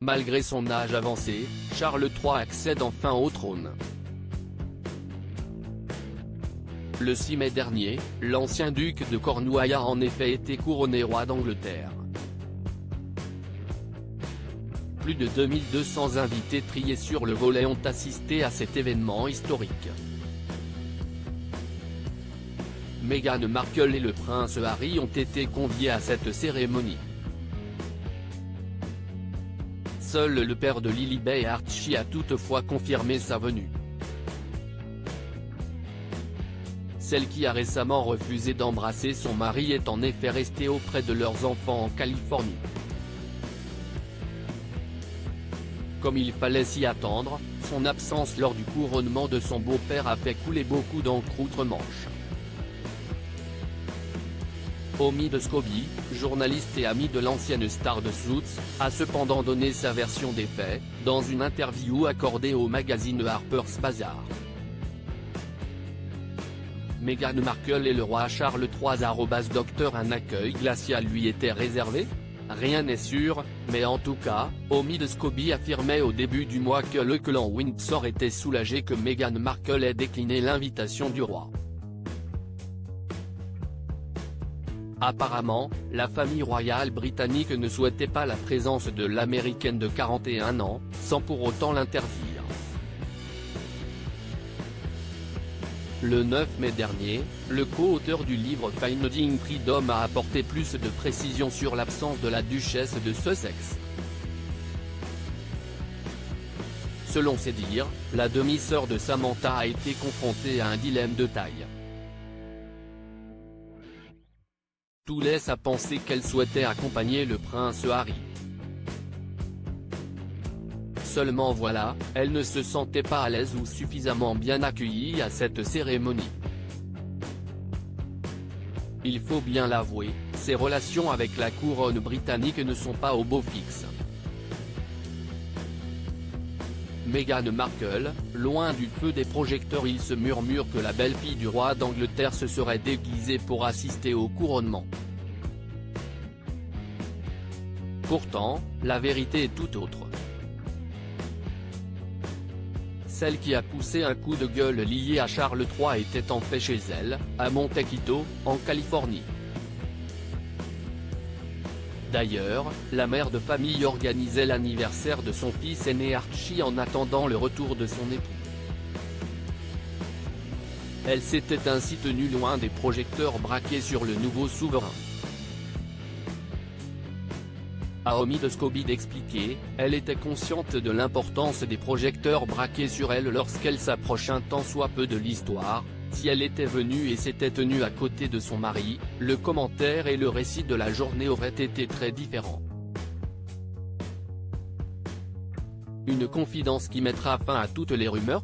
Malgré son âge avancé, Charles III accède enfin au trône. Le 6 mai dernier, l'ancien duc de Cornouailles a en effet été couronné roi d'Angleterre. Plus de 2200 invités triés sur le volet ont assisté à cet événement historique. Meghan Markle et le prince Harry ont été conviés à cette cérémonie. Seul le père de Lilibet, Archie, a toutefois confirmé sa venue. Celle qui a récemment refusé d'embrasser son mari est en effet restée auprès de leurs enfants en Californie. Comme il fallait s'y attendre, son absence lors du couronnement de son beau-père a fait couler beaucoup d'encre outre-Manche. Omid Scobie, journaliste et ami de l'ancienne star de Suits, a cependant donné sa version des faits, dans une interview accordée au magazine Harper's Bazaar. Meghan Markle et le roi Charles III Dr un accueil glacial lui était réservé? Rien n'est sûr, mais en tout cas, Omid Scobie affirmait au début du mois que le clan Windsor était soulagé que Meghan Markle ait décliné l'invitation du roi. Apparemment, la famille royale britannique ne souhaitait pas la présence de l'américaine de 41 ans, sans pour autant l'interdire. Le 9 mai dernier, le co-auteur du livre Finding Freedom a apporté plus de précisions sur l'absence de la duchesse de Sussex. Selon ses dires, la demi-sœur de Samantha a été confrontée à un dilemme de taille. Tout laisse à penser qu'elle souhaitait accompagner le prince Harry. Seulement voilà, elle ne se sentait pas à l'aise ou suffisamment bien accueillie à cette cérémonie. Il faut bien l'avouer, ses relations avec la couronne britannique ne sont pas au beau fixe. Meghan Markle, loin du feu des projecteurs, il se murmure que la belle-fille du roi d'Angleterre se serait déguisée pour assister au couronnement. Pourtant, la vérité est tout autre. Celle qui a poussé un coup de gueule lié à Charles III était en fait chez elle, à Montecito, en Californie. D'ailleurs, la mère de famille organisait l'anniversaire de son fils aîné Archie en attendant le retour de son époux. Elle s'était ainsi tenue loin des projecteurs braqués sur le nouveau souverain. A Omid Scobie d'expliquer, elle était consciente de l'importance des projecteurs braqués sur elle lorsqu'elle s'approche un tant soit peu de l'histoire. Si elle était venue et s'était tenue à côté de son mari, le commentaire et le récit de la journée auraient été très différents. Une confidence qui mettra fin à toutes les rumeurs?